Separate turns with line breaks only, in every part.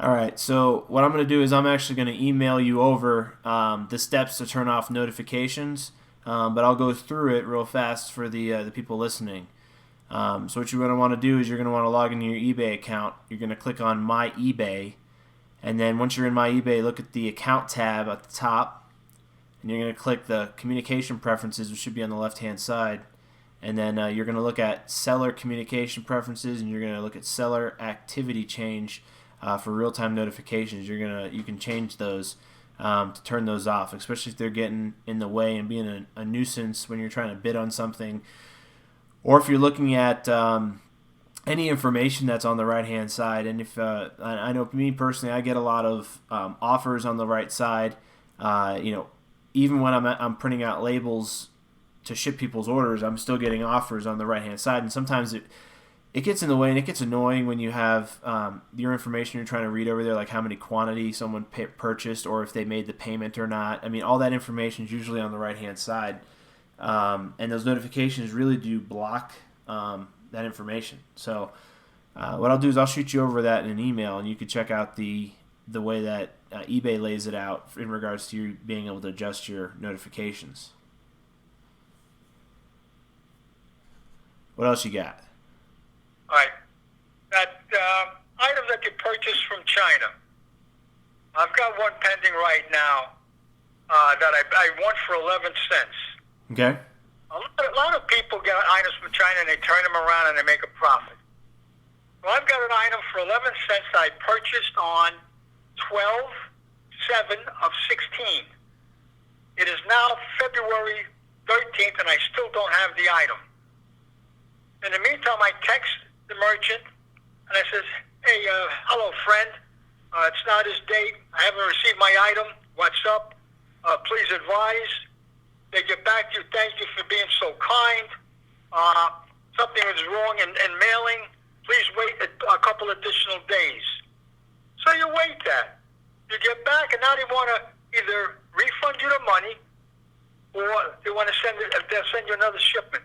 All right, so what I'm going to do is I'm actually going to email you over the steps to turn off notifications, but I'll go through it real fast for the people listening. So what you're going to want to do is you're going to want to log into your eBay account. You're going to click on My eBay, and then once you're in My eBay, look at the Account tab at the top, and you're going to click the Communication Preferences, which should be on the left-hand side, and then you're going to look at Seller Communication Preferences, and you're going to look at Seller Activity Change. For real-time notifications, you can change those to turn those off, especially if they're getting in the way and being a nuisance when you're trying to bid on something, or if you're looking at any information that's on the right-hand side. And if I know me personally, I get a lot of offers on the right side. Even when I'm printing out labels to ship people's orders, I'm still getting offers on the right-hand side, and sometimes it gets in the way, and it gets annoying when you have your information you're trying to read over there, like how many quantity someone purchased or if they made the payment or not. I mean, all that information is usually on the right-hand side, and those notifications really do block that information. So what I'll do is I'll shoot you over that in an email, and you can check out the way that eBay lays it out in regards to you being able to adjust your notifications. What else you got?
All right. That item that you purchased from China, I've got one pending right now that I want for 11 cents.
Okay.
A lot of people get items from China and they turn them around and they make a profit. Well, I've got an item for 11 cents that I purchased on 12/7 of 16. It is now February 13th and I still don't have the item. In the meantime, I text the merchant, and I says, "Hey, hello, friend. It's not his date. I haven't received my item. What's up? Please advise." They get back to you. "Thank you for being so kind. Something was wrong in mailing. Please wait a couple additional days." So you wait that. You get back, and now they want to either refund you the money, or they want to they'll send you another shipment.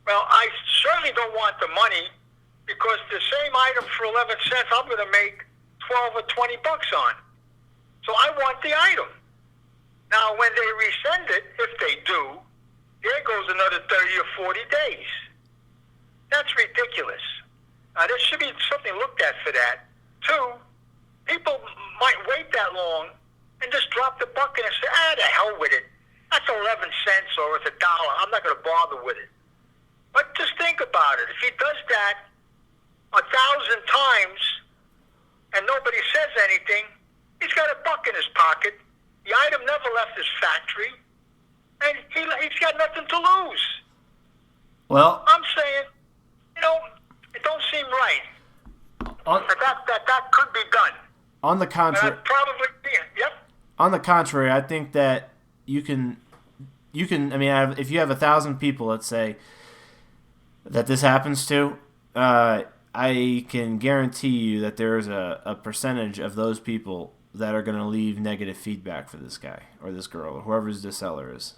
Well, I certainly don't want the money, because the same item for 11 cents, I'm going to make 12 or 20 bucks on. So I want the item. Now, when they resend it, if they do, there goes another 30 or 40 days. That's ridiculous. There should be something looked at for that. Two, people might wait that long and just drop the bucket and say, the hell with it. That's 11 cents or it's $1. I'm not going to bother with it. But just think about it. If he does that 1,000 times and nobody says anything, he's got a buck in his pocket. The item never left his factory, and he's got nothing to lose.
Well,
I'm saying, it don't seem right. That could be done.
On the contrary,
probably, yep.
On the contrary, I think that you can. I mean, if you have 1,000 people, let's say, that this happens to, I can guarantee you that there is a percentage of those people that are going to leave negative feedback for this guy or this girl or whoever the seller is.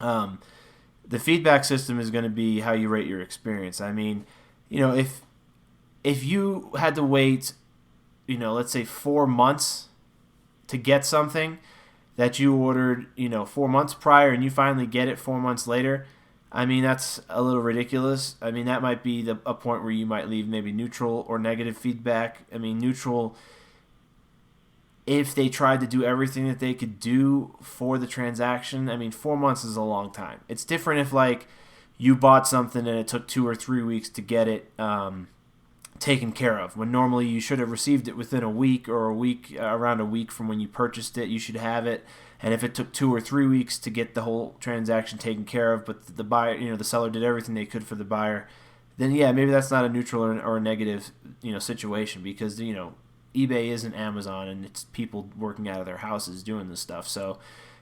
The feedback system is going to be how you rate your experience. I mean, if you had to wait, let's say 4 months to get something that you ordered, 4 months prior, and you finally get it 4 months later, I mean, that's a little ridiculous. I mean, that might be a point where you might leave maybe neutral or negative feedback. I mean, neutral if they tried to do everything that they could do for the transaction. I mean, 4 months is a long time. It's different if, like, you bought something and it took 2 or 3 weeks to get it taken care of, when normally you should have received it within a week or around a week from when you purchased it. You should have it. And if it took 2 or 3 weeks to get the whole transaction taken care of, but the buyer, the seller did everything they could for the buyer, then yeah, maybe that's not a neutral or a negative, situation, because eBay isn't Amazon and it's people working out of their houses doing this stuff. So,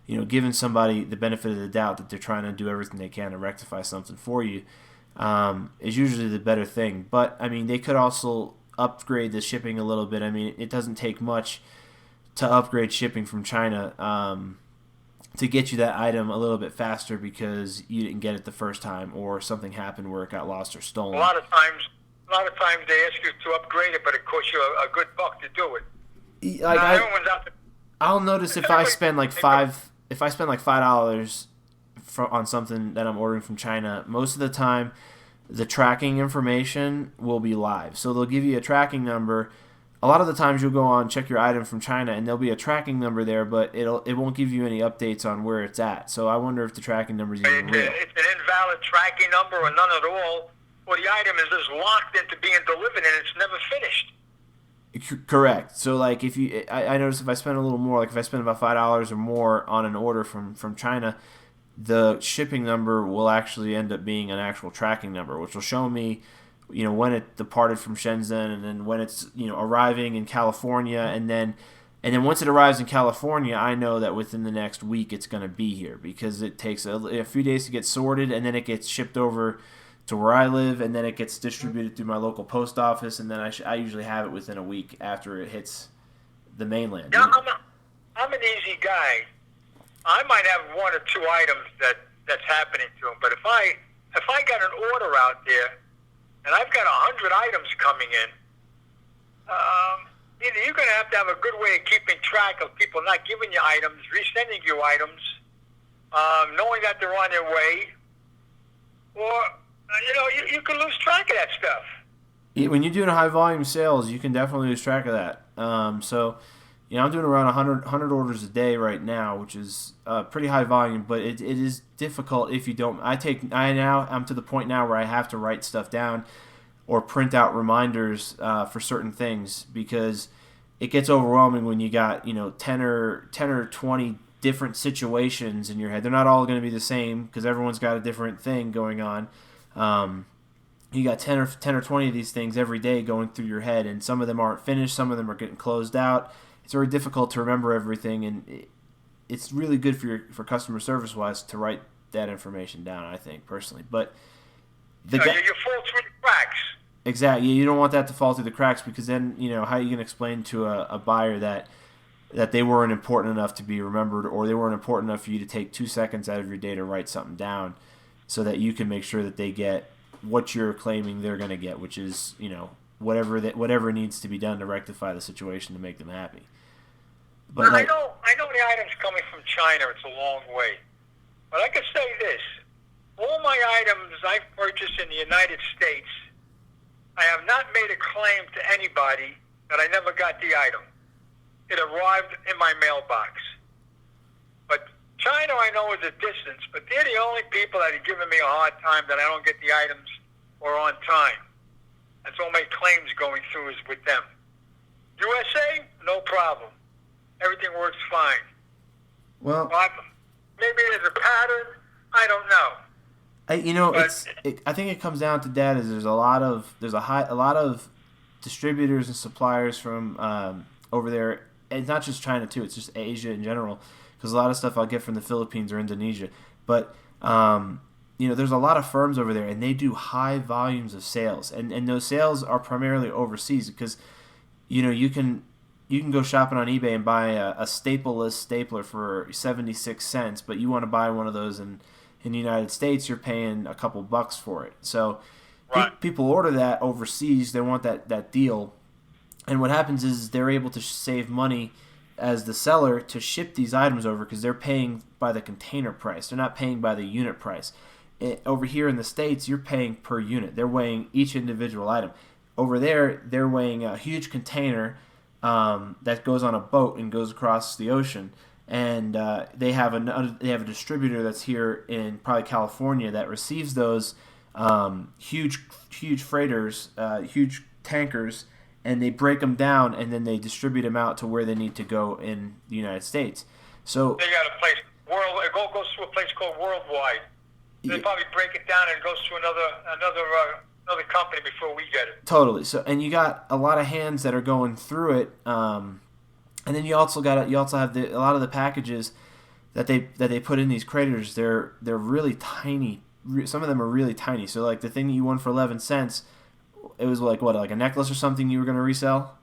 giving somebody the benefit of the doubt that they're trying to do everything they can to rectify something for you is usually the better thing. But I mean, they could also upgrade the shipping a little bit. I mean, it doesn't take much to upgrade shipping from China to get you that item a little bit faster because you didn't get it the first time or something happened where it got lost or stolen.
A lot of times lot of times they ask you to upgrade it, but it costs you a good buck to do it.
Like
Everyone's out there.
I'll notice if I spend like $5 on something that I'm ordering from China, most of the time the tracking information will be live. So they'll give you a tracking number. A lot of the times you'll go on check your item from China and there'll be a tracking number there, but it won't give you any updates on where it's at. So I wonder if the tracking number is even real.
It's an invalid tracking number or none at all, or the item is just locked into being delivered and it's never finished.
Correct. So like if I notice if I spend a little more, like if I spend about $5 or more on an order from China, the shipping number will actually end up being an actual tracking number, which will show me, when it departed from Shenzhen, and then when it's arriving in California, and then once it arrives in California, I know that within the next week it's going to be here, because it takes a few days to get sorted, and then it gets shipped over to where I live, and then it gets distributed through my local post office, and then I usually have it within a week after it hits the mainland.
Yeah, I'm an easy guy. I might have one or two items that's happening to them, but if I got an order out there and I've got 100 items coming in, either you're going to have a good way of keeping track of people not giving you items, resending you items, knowing that they're on their way, or you can lose track of that stuff.
When you're doing high volume sales, you can definitely lose track of that. I'm doing around 100 orders a day right now, which is pretty high volume, but it is difficult if you don't. I'm to the point now where I have to write stuff down or print out reminders for certain things, because it gets overwhelming when you got 10 or 20 different situations in your head. They're not all going to be the same because everyone's got a different thing going on. You got 10 or 20 of these things every day going through your head, and some of them aren't finished, some of them are getting closed out. It's very difficult to remember everything, and it's really good for customer service wise to write that information down, I think, personally. But
you fall through the cracks.
Exactly. You don't want that to fall through the cracks, because then how are you going to explain to a buyer that they weren't important enough to be remembered, or they weren't important enough for you to take 2 seconds out of your day to write something down so that you can make sure that they get what you're claiming they're going to get, which is whatever needs to be done to rectify the situation to make them happy. But
I know the items coming from China, it's a long way. But I can say this. All my items I've purchased in the United States, I have not made a claim to anybody that I never got the item. It arrived in my mailbox. But China, I know, is a distance, but they're the only people that are giving me a hard time that I don't get the items or on time. That's all my claims going through is with them. USA, no problem. Everything works fine.
Well,
maybe there's a pattern. I don't know.
I think it comes down to that. Is there's a lot of distributors and suppliers from over there. And it's not just China too. It's just Asia in general, because a lot of stuff I'll get from the Philippines or Indonesia. But there's a lot of firms over there, and they do high volumes of sales, and those sales are primarily overseas, because you can go shopping on eBay and buy a stapleless stapler for 76 cents, but you want to buy one of those in the United States, you're paying a couple bucks for it. So
right.
People order that overseas, they want that deal, and what happens is they're able to save money as the seller to ship these items over, because they're paying by the container price. They're not paying by the unit price. Over here in the States, you're paying per unit. They're weighing each individual item. Over there, they're weighing a huge container that goes on a boat and goes across the ocean. And they have a distributor that's here in probably California that receives those huge freighters, huge tankers, and they break them down, and then they distribute them out to where they need to go in the United States. So
they got a place. It goes to a place called Worldwide. They probably break it down and it goes to another company before we get it.
Totally. So, and you got a lot of hands that are going through it, and then you also have a lot of the packages that they put in these craters. They're really tiny. Some of them are really tiny. So like the thing that you won for 11 cents, it was like a necklace or something you were going to resell?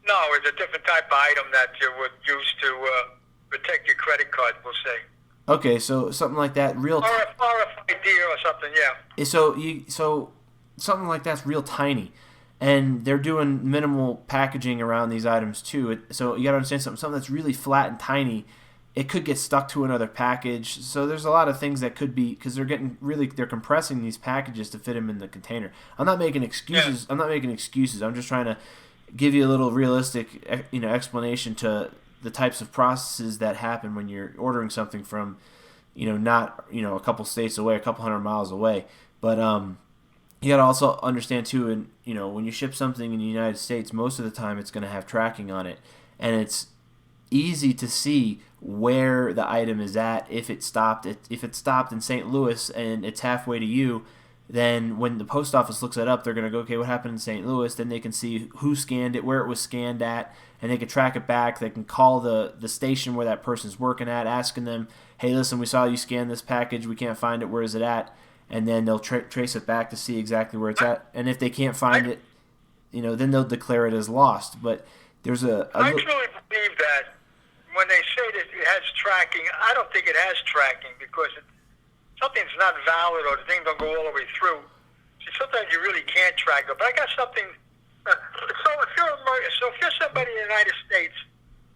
No, it's a different type of item that you would use to protect your credit card, we'll say.
Okay, so something like that,
RFID or something, yeah.
so something like that's real tiny, and they're doing minimal packaging around these items too. So you got to understand something that's really flat and tiny. It could get stuck to another package. So there's a lot of things that could be, because they're compressing these packages to fit them in the container. I'm not making excuses.
Yeah.
I'm not making excuses. I'm just trying to give you a little realistic, explanation to the types of processes that happen when you're ordering something from, not, a couple states away, a couple hundred miles away. But you got to also understand too, and when you ship something in the United States, most of the time it's going to have tracking on it, and it's easy to see where the item is at. If it stopped in St. Louis and it's halfway to you, then when the post office looks it up, they're going to go, okay, what happened in St. Louis? Then they can see who scanned it, where it was scanned at, and they can track it back. They can call the station where that person's working at, asking them, hey, listen, we saw you scan this package. We can't find it. Where is it at? And then they'll trace it back to see exactly where it's at. And if they can't find it, then they'll declare it as lost. But there's
I truly believe that when they say that it has tracking, I don't think it has tracking, because something's not valid or the thing don't go all the way through. See, sometimes you really can't track it. But I got something. So if you're somebody in the United States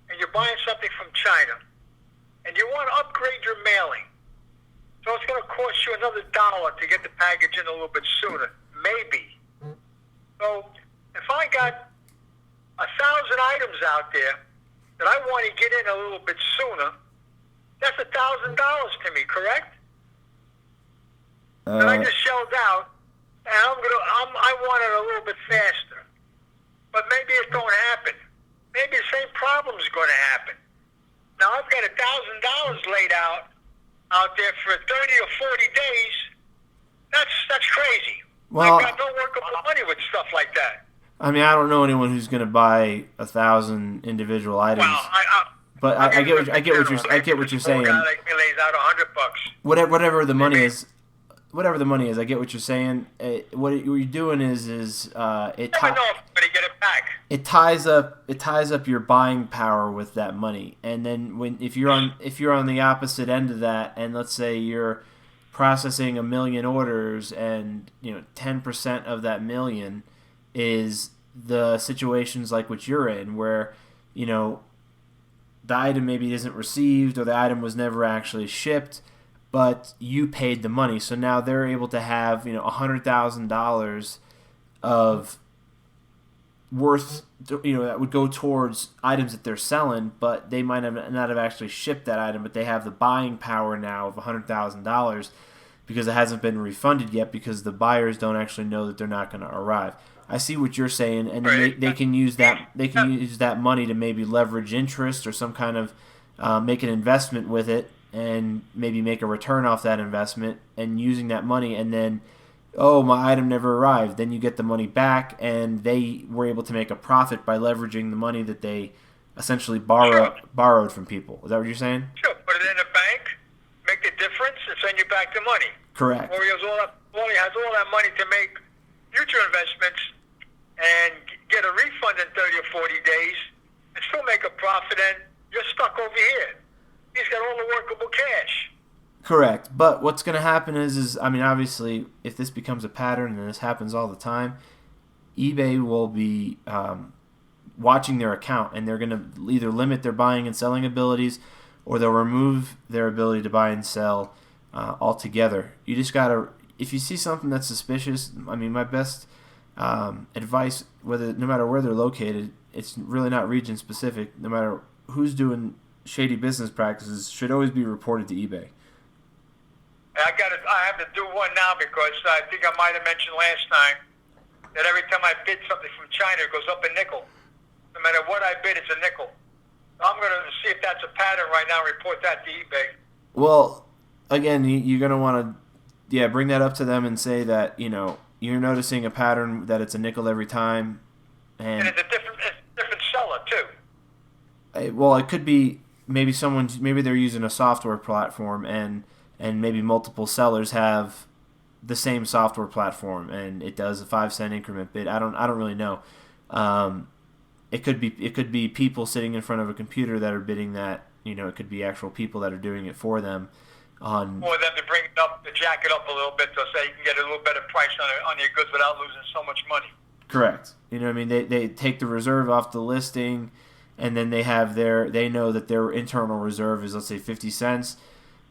and you're buying something from China and you want to upgrade your mailing, so it's going to cost you another $1 to get the package in a little bit sooner, maybe. So if I got 1,000 items out there that I want to get in a little bit sooner, that's $1,000 to me, correct? That I just shelled out, and I want it a little bit faster. But maybe it don't happen. Maybe the same problem is going to happen. Now I've got $1,000 laid out there for 30 or 40 days. That's crazy.
Well,
I've got no workable money with stuff like that.
I mean, I don't know anyone who's going to buy 1,000 individual items.
Well,
I get what you're saying.
Guy like me lays out $100.
Whatever the money is, I get what you're saying. What you're doing is it
I don't know if I'm going to get it back.
It ties up your buying power with that money, and then if you're on the opposite end of that, and let's say you're processing 1 million orders, and 10% of that million is the situations like what you're in, where the item maybe isn't received, or the item was never actually shipped, but you paid the money. So now they're able to have $100,000 of worth, that would go towards items that they're selling, but they might not have actually shipped that item, but they have the buying power now of $100,000 because it hasn't been refunded yet, because the buyers don't actually know that they're not going to arrive. I see what you're saying, and then they can use that. They can use that money to maybe leverage interest or some kind of make an investment with it, and maybe make a return off that investment, and using that money, and then, oh, my item never arrived. Then you get the money back, and they were able to make a profit by leveraging the money that they essentially borrowed from people. Is that what you're saying?
Sure. Put it in a bank, make the difference, and send you back the money.
Correct.
Or he has all that money to make future investments and get a refund in 30 or 40 days and still make a profit, and you're stuck over here. He's got all the workable cash.
Correct. But what's going to happen is obviously, if this becomes a pattern, and this happens all the time, eBay will be watching their account, and they're going to either limit their buying and selling abilities, or they'll remove their ability to buy and sell altogether. You just got to, if you see something that's suspicious, my best advice, no matter where they're located, it's really not region specific. No matter who's doing shady business practices, should always be reported to eBay.
I have to do one now, because I think I might have mentioned last time that every time I bid something from China, it goes up a nickel. No matter what I bid, it's a nickel. I'm going to see if that's a pattern right now and report that to eBay.
Well, again, you're going to want to bring that up to them and say that you're noticing a pattern, that it's a nickel every time, and
it's a different seller too.
Well, it could be maybe they're using a software platform, and maybe multiple sellers have the same software platform, and it does a 5-cent increment bid. I don't really know. It could be people sitting in front of a computer that are bidding that it could be actual people that are doing it for them.
Or them to bring it up, to jack it up a little bit, so say you can get a little better price on your goods without losing so much money.
Correct. They take the reserve off the listing, and then they know that their internal reserve is, let's say, 50 cents,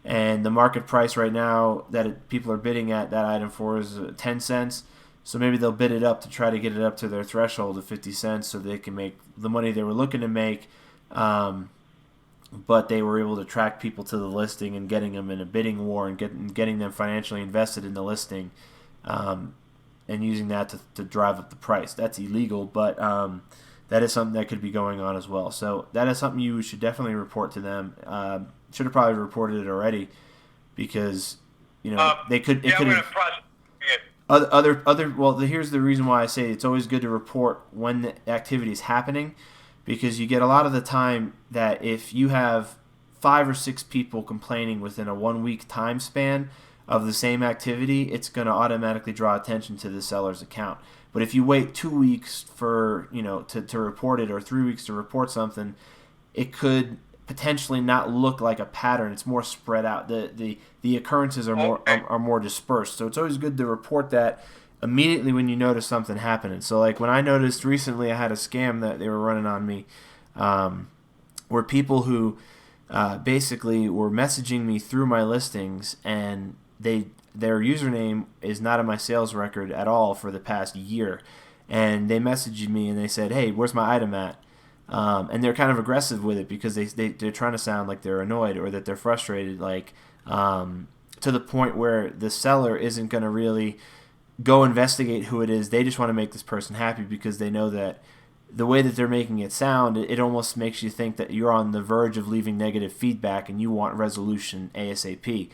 and the market price right now that people are bidding at that item for is 10 cents. So maybe they'll bid it up to try to get it up to their threshold of 50 cents so they can make the money they were looking to make, but they were able to attract people to the listing and getting them in a bidding war and getting them financially invested in the listing, and using that to drive up the price. That's illegal, but that is something that could be going on as well. So that is something you should definitely report to them. Should have probably reported it already, because they could. It could have. Here's the reason why I say it's always good to report when the activity is happening, because you get a lot of the time that if you have 5 or 6 people complaining within a 1 week time span of the same activity, it's going to automatically draw attention to the seller's account. But if you wait 2 weeks for to report it, or 3 weeks to report something, it could potentially not look like a pattern. It's more spread out. The occurrences are more dispersed. So it's always good to report that immediately when you notice something happening. So like when I noticed recently, I had a scam that they were running on me, where people who basically were messaging me through my listings, and their username is not in my sales record at all for the past year, and they messaged me and they said, "Hey, where's my item at?" And they're kind of aggressive with it because they're trying to sound like they're annoyed or that they're frustrated, like to the point where the seller isn't going to really go investigate who it is. They just want to make this person happy because they know that the way that they're making it sound, it almost makes you think that you're on the verge of leaving negative feedback and you want resolution ASAP.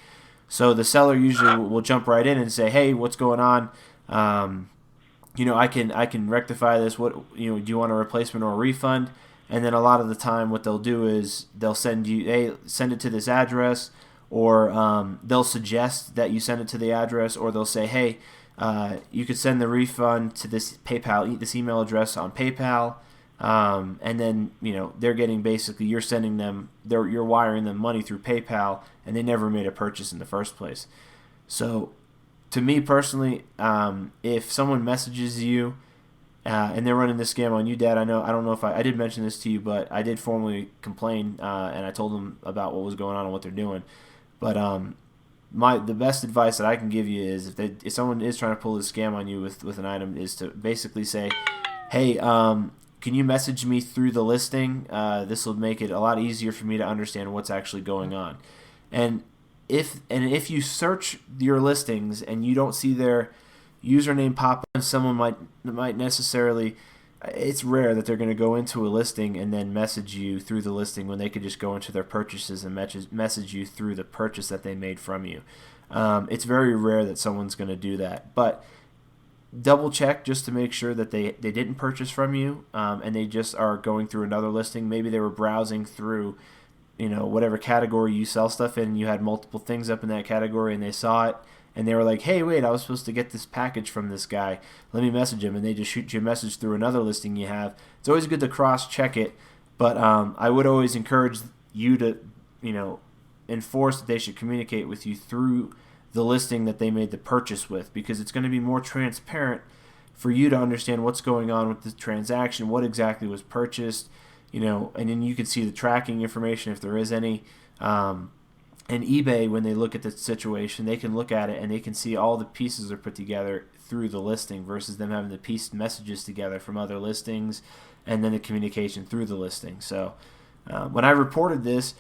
So the seller usually will jump right in and say, "Hey, what's going on? I can rectify this. What do you want, a replacement or a refund?" And then a lot of the time, what they'll do is they'll send it to this address, or they'll suggest that you send it to the address, or they'll say, "Hey, you could send the refund to this email address on PayPal," and then they're getting, basically you're wiring them money through PayPal, and they never made a purchase in the first place. So, to me personally, if someone messages you and they're running this scam on you, Dad, I don't know if I did mention this to you, but I did formally complain, and I told them about what was going on and what they're doing. But the best advice that I can give you is if someone is trying to pull this scam on you with an item, is to basically say, "Hey, can you message me through the listing? This will make it a lot easier for me to understand what's actually going on." And if you search your listings and you don't see their username pop up, someone might necessarily, it's rare that they're going to go into a listing and then message you through the listing when they could just go into their purchases and message you through the purchase that they made from you. It's very rare that someone's going to do that, but double check just to make sure that they didn't purchase from you, and they just are going through another listing. Maybe they were browsing through whatever category you sell stuff in, and you had multiple things up in that category, and they saw it, and they were like, "Hey, wait, I was supposed to get this package from this guy. Let me message him," and they just shoot you a message through another listing you have. It's always good to cross-check it, but I would always encourage you to, enforce that they should communicate with you through the listing that they made the purchase with, because it's going to be more transparent for you to understand what's going on with the transaction, what exactly was purchased, and then you can see the tracking information if there is any. And eBay, when they look at the situation, they can look at it and they can see all the pieces are put together through the listing versus them having to piece messages together from other listings and then the communication through the listing. So when I reported this,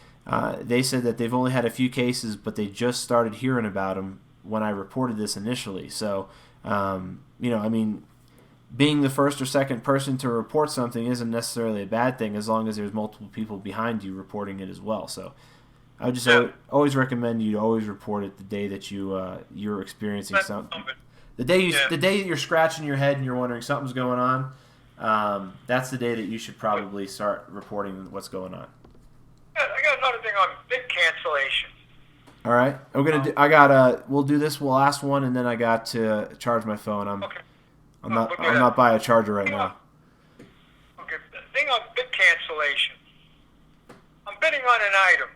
they said that they've only had a few cases, but they just started hearing about them when I reported this initially. So, being the first or second person to report something isn't necessarily a bad thing as long as there's multiple people behind you reporting it as well. So I would just always recommend you to always report it the day that you're experiencing something. The day you're scratching your head and you're wondering something's going on, that's the day that you should probably start reporting what's going on.
I got another thing on bid cancellation.
All right, we'll do this last one, and then I got to charge my phone. I'm not by a charger right now.
Okay, the thing on bid cancellation. I'm bidding on on an item.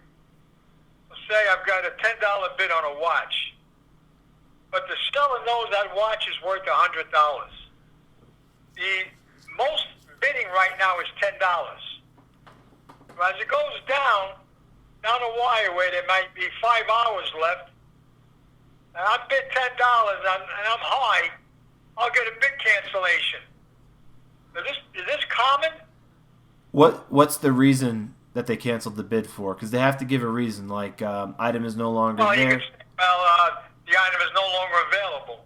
Let's say I've got a $10 bid on a watch, but the seller knows that watch is worth $100. The most bidding right now is $10. As it goes down the wire where there might be 5 hours left, and I bid $10 and I'm high, I'll get a bid cancellation. Is this common?
What's the reason that they canceled the bid for? Because they have to give a reason, like item is no longer there.
You can, the item is no longer available,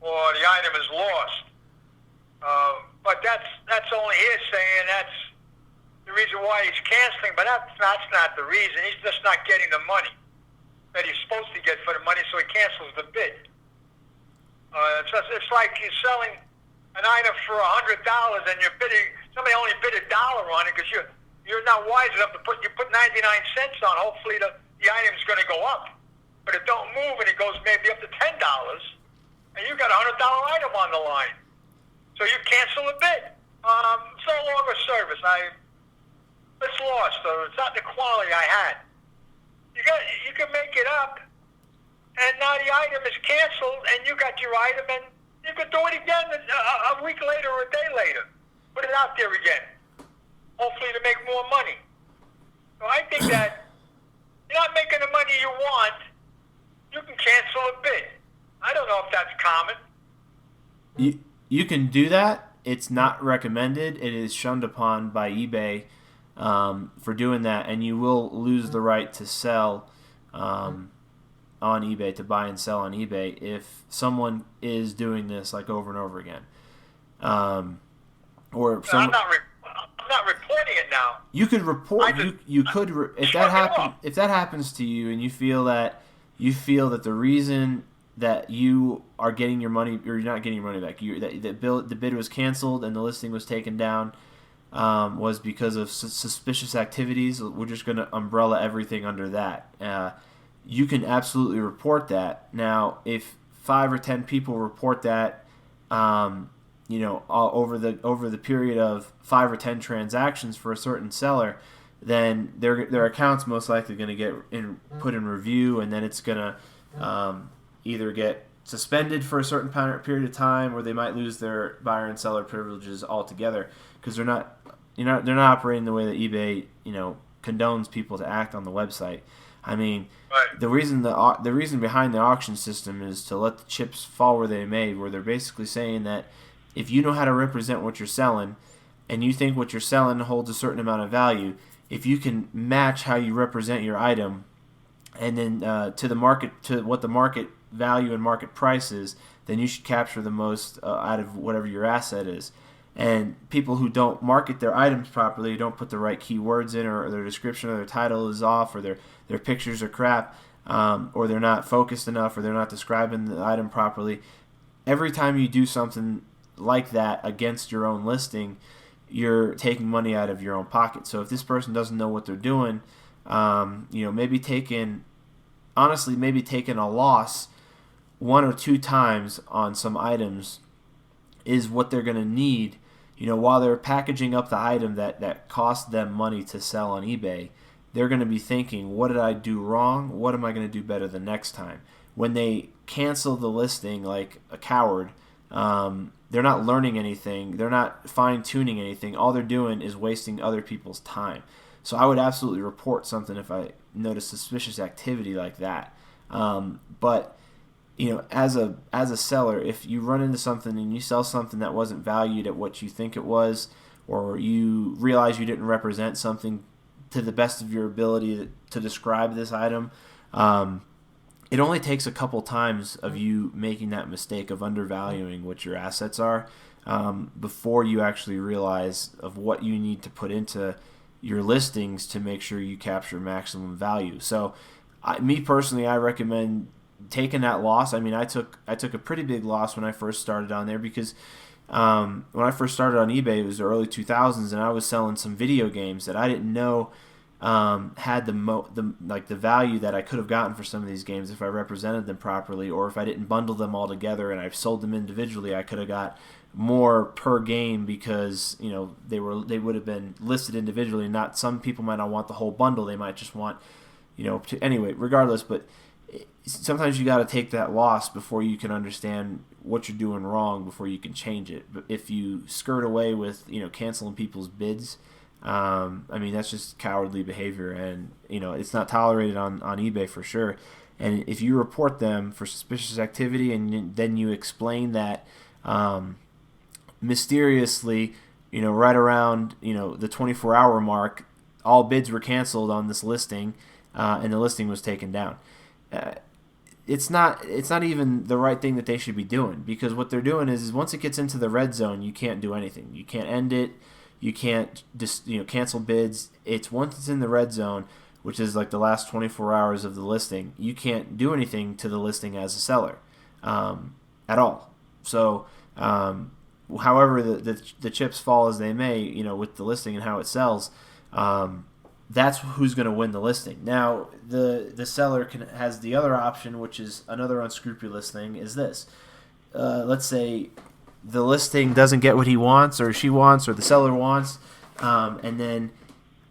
or the item is lost. But that's only hearsay, and that's the reason why he's canceling. But that's not the reason. He's just not getting the money that he's supposed to get for the money, so he cancels the bid. It's like you're selling an item for $100 and you're bidding. Somebody only bid $1 on it because you're not wise enough to put 99 cents on. Hopefully the item's going to go up, but it don't move and it goes maybe up to $10, and you got a $100 item on the line. So you cancel the bid. It's no longer service. It's lost. So it's not the quality I had. You can make it up, and now the item is canceled, and you got your item, and you can do it again a week later or a day later. Put it out there again, hopefully to make more money. So I think that you're not making the money you want, you can cancel a bid. I don't know if that's common.
You can do that. It's not recommended. It is shunned upon by eBay for doing that, and you will lose the right to sell on eBay, to buy and sell on eBay, if someone is doing this like over and over again. I'm not
reporting it now.
You could report. If that happens to you, and you feel that the reason that you are getting your money, or you're not getting your money back, the bid was canceled and the listing was taken down, was because of suspicious activities. We're just going to umbrella everything under that. You can absolutely report that. Now, if 5 or 10 people report that, over the period of 5 or 10 transactions for a certain seller, then their account's most likely going to get put in review, and then it's going to either get suspended for a certain period of time, or they might lose their buyer and seller privileges altogether, because they're not operating the way that eBay condones people to act on the website. I mean,
right.
The reason behind the auction system is to let the chips fall where they may, where they're basically saying that if you know how to represent what you're selling, and you think what you're selling holds a certain amount of value, if you can match how you represent your item, and then to what the market value and market price is, then you should capture the most out of whatever your asset is. And people who don't market their items properly, don't put the right keywords in, or their description or their title is off, or their pictures are crap, or they're not focused enough, or they're not describing the item properly. Every time you do something like that against your own listing, you're taking money out of your own pocket. So if this person doesn't know what they're doing, maybe taking a loss 1 or 2 times on some items is what they're going to need, while they're packaging up the item that cost them money to sell on eBay. They're going to be thinking, what did I do wrong? What am I going to do better the next time? When they cancel the listing like a coward, they're not learning anything. They're not fine-tuning anything. All they're doing is wasting other people's time. So I would absolutely report something if I notice suspicious activity like that. But as a seller, if you run into something and you sell something that wasn't valued at what you think it was, or you realize you didn't represent something to the best of your ability to describe this item, it only takes a couple times of you making that mistake of undervaluing what your assets are before you actually realize of what you need to put into your listings to make sure you capture maximum value. So me personally, I recommend taking that loss. I mean, I took a pretty big loss when I first started on there, because when I first started on eBay, it was the early 2000s, and I was selling some video games that I didn't know had the value that I could have gotten for some of these games if I represented them properly, or if I didn't bundle them all together and I sold them individually, I could have got more per game because they would have been listed individually. Not some people might not want the whole bundle; they might just want anyway. Regardless, but sometimes you got to take that loss before you can understand what you're doing wrong before you can change it. But if you skirt away with canceling people's bids, that's just cowardly behavior, and it's not tolerated on eBay for sure. And if you report them for suspicious activity and then you explain that mysteriously, right around the 24-hour mark, all bids were canceled on this listing, and the listing was taken down. It's not even the right thing that they should be doing, because what they're doing is once it gets into the red zone, you can't do anything. You can't end it. You can't just cancel bids. It's once it's in the red zone, which is like the last 24 hours of the listing, you can't do anything to the listing as a seller at all. So however the chips fall as they may, with the listing and how it sells, that's who's going to win the listing. Now, the seller has the other option, which is another unscrupulous thing, is this. Let's say the listing doesn't get what he wants or she wants or the seller wants, and then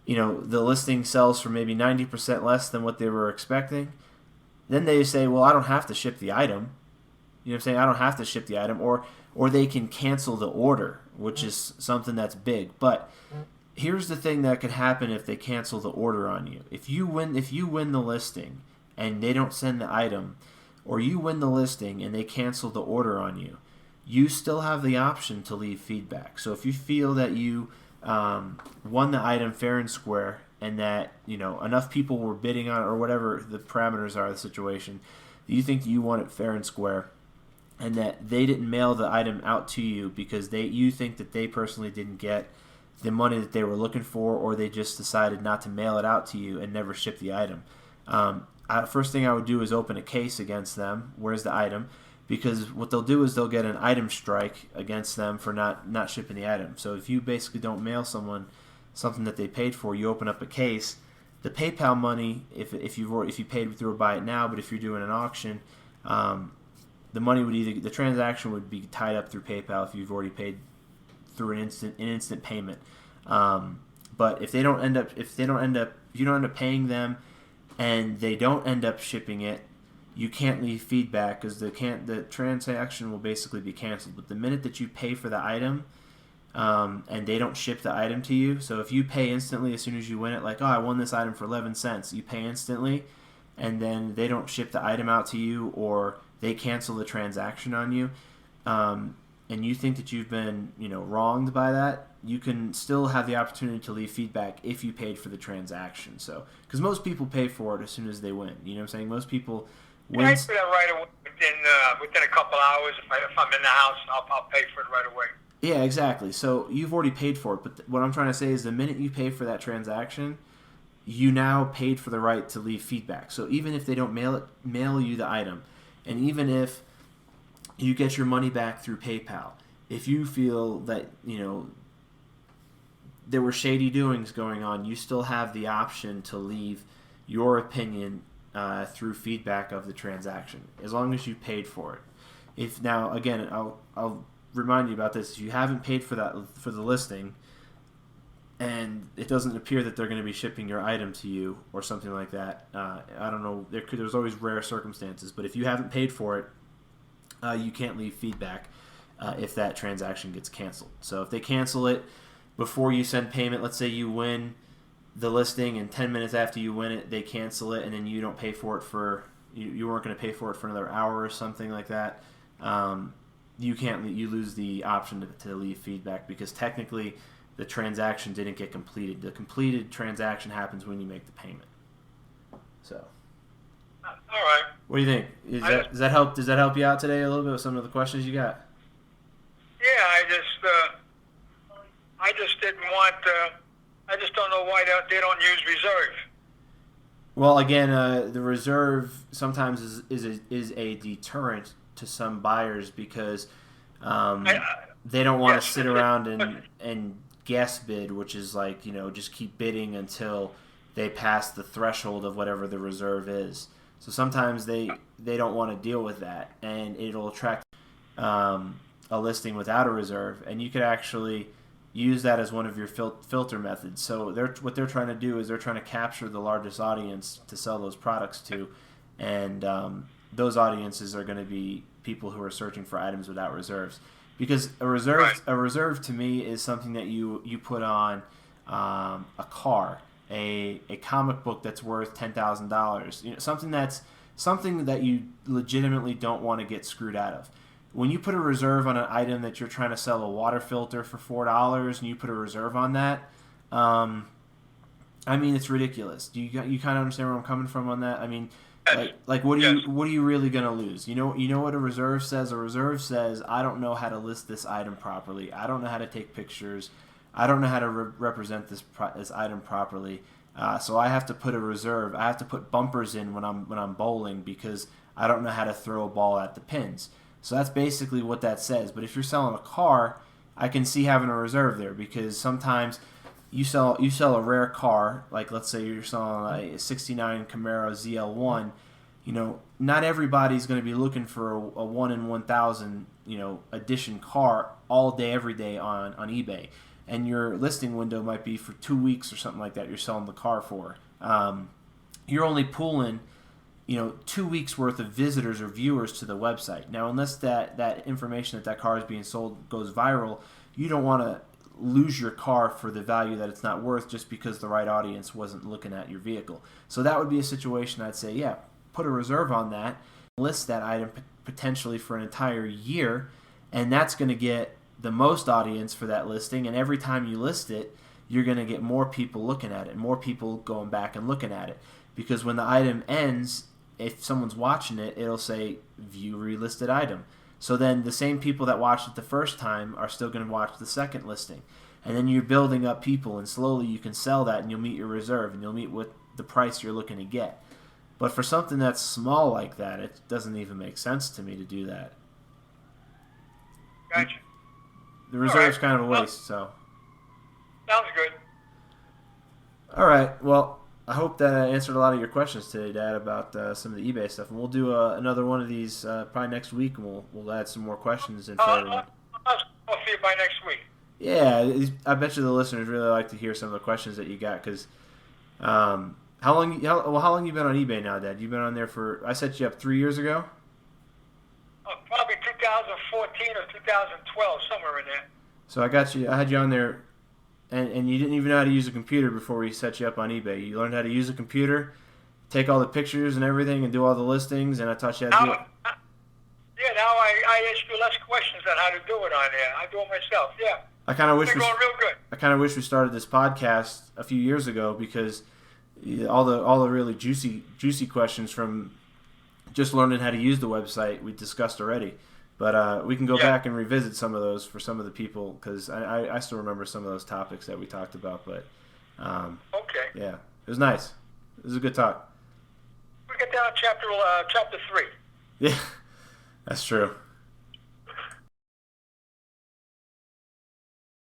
the listing sells for maybe 90% less than what they were expecting. Then they say, well, I don't have to ship the item. You know what I'm saying? I don't have to ship the item. Or they can cancel the order, which is something that's big. But here's the thing that could happen if they cancel the order on you. If you win the listing and they don't send the item, or you win the listing and they cancel the order on you, you still have the option to leave feedback. So if you feel that you won the item fair and square, and that enough people were bidding on it, or whatever the parameters are of the situation, you think you won it fair and square, and that they didn't mail the item out to you because you think that they personally didn't get the money that they were looking for, or they just decided not to mail it out to you and never ship the item. First thing I would do is open a case against them. Where's the item? Because what they'll do is they'll get an item strike against them for not shipping the item. So if you basically don't mail someone something that they paid for, you open up a case. The PayPal money, if you paid through a buy it now, but if you're doing an auction, the money the transaction would be tied up through PayPal if you've already paid through an instant payment. But if you don't end up paying them, and they don't end up shipping it, you can't leave feedback because the transaction will basically be canceled. But the minute that you pay for the item, and they don't ship the item to you, so if you pay instantly as soon as you win it, like, I won this item for 11 cents, you pay instantly, and then they don't ship the item out to you, or they cancel the transaction on you, and you think that you've been wronged by that, you can still have the opportunity to leave feedback if you paid for the transaction. So, because most people pay for it as soon as they win. You know what I'm saying? Most people win.
I do that right away within a couple hours. If I'm in the house, I'll pay for it right away.
Yeah, exactly. So you've already paid for it. But what I'm trying to say is the minute you pay for that transaction, you now paid for the right to leave feedback. So even if they don't mail you the item, and even if you get your money back through PayPal, if you feel that there were shady doings going on, you still have the option to leave your opinion through feedback of the transaction, as long as you paid for it. I'll remind you about this. If you haven't paid for the listing, and it doesn't appear that they're going to be shipping your item to you or something like that, I don't know. There's always rare circumstances, but if you haven't paid for it, you can't leave feedback if that transaction gets canceled. So if they cancel it before you send payment, let's say you win the listing and 10 minutes after you win it, they cancel it, and then you don't pay for it you weren't going to pay for it for another hour or something like that, you lose the option to leave feedback, because technically the transaction didn't get completed. The completed transaction happens when you make the payment. So.
All right.
What do you think? Does that help you out today a little bit with some of the questions you got?
Yeah, I just didn't want. I just don't know why they don't use reserve.
Well, again, the reserve sometimes is a deterrent to some buyers, because they don't want to sit around and guess bid, which is like just keep bidding until they pass the threshold of whatever the reserve is. So sometimes they don't want to deal with that, and it'll attract a listing without a reserve, and you could actually use that as one of your filter methods. So what they're trying to do is they're trying to capture the largest audience to sell those products to, and those audiences are going to be people who are searching for items without reserves. Because a reserve to me is something that you put on a car, a comic book that's worth $10,000. You know, something that you legitimately don't want to get screwed out of. When you put a reserve on an item that you're trying to sell, a water filter for $4, and you put a reserve on that, I mean, it's ridiculous. You kind of understand where I'm coming from on that? I mean, like what are you really gonna lose? You know what a reserve says? A reserve says, I don't know how to list this item properly. I don't know how to take pictures. I don't know how to represent this item properly. So I have to put a reserve. I have to put bumpers in when I'm bowling because I don't know how to throw a ball at the pins. So that's basically what that says. But if you're selling a car, I can see having a reserve there, because sometimes you sell a rare car, like let's say you're selling a 69 Camaro ZL1. You know, not everybody's going to be looking for a 1 in 1,000 edition car all day every day on eBay, and your listing window might be for 2 weeks or something like that. You're selling the car for. You're only pulling 2 weeks worth of visitors or viewers to the website. Now, unless that information that car is being sold goes viral, you don't want to lose your car for the value that it's not worth just because the right audience wasn't looking at your vehicle. So that would be a situation I'd say, yeah, put a reserve on that, list that item potentially for an entire year, and that's going to get the most audience for that listing, and every time you list it, you're going to get more people looking at it, more people going back and looking at it, because when the item ends, if someone's watching it, it'll say view relisted item. So then the same people that watched it the first time are still going to watch the second listing. And then you're building up people, and slowly you can sell that, and you'll meet your reserve, and you'll meet what the price you're looking to get. But for something that's small like that, it doesn't even make sense to me to do that.
Gotcha.
The reserve's kind of a waste, so.
Sounds good.
All right, well, I hope that I answered a lot of your questions today, Dad, about some of the eBay stuff. And we'll do another one of these probably next week, and we'll add some more questions in for everyone.
I'll see you by next week.
Yeah, I bet you the listeners really like to hear some of the questions that you got, because how long you been on eBay now, Dad? You've been on there I set you up 3 years ago?
Probably 2014 or 2012, somewhere in there.
So I had you on there, and you didn't even know how to use a computer before we set you up on eBay. You learned how to use a computer, take all the pictures and everything, and do all the listings, and I taught you how to do it.
Yeah, now I ask you less questions on how to do it on there. I do it myself, yeah.
I kind of wish
They're going real good.
I kind of wish we started this podcast a few years ago, because all the really juicy questions from just learning how to use the website we discussed already. But we can go back and revisit some of those for some of the people, because I still remember some of those topics that we talked about. But
okay,
yeah, it was nice. It was a good talk.
We get down to chapter 3.
Yeah, that's true.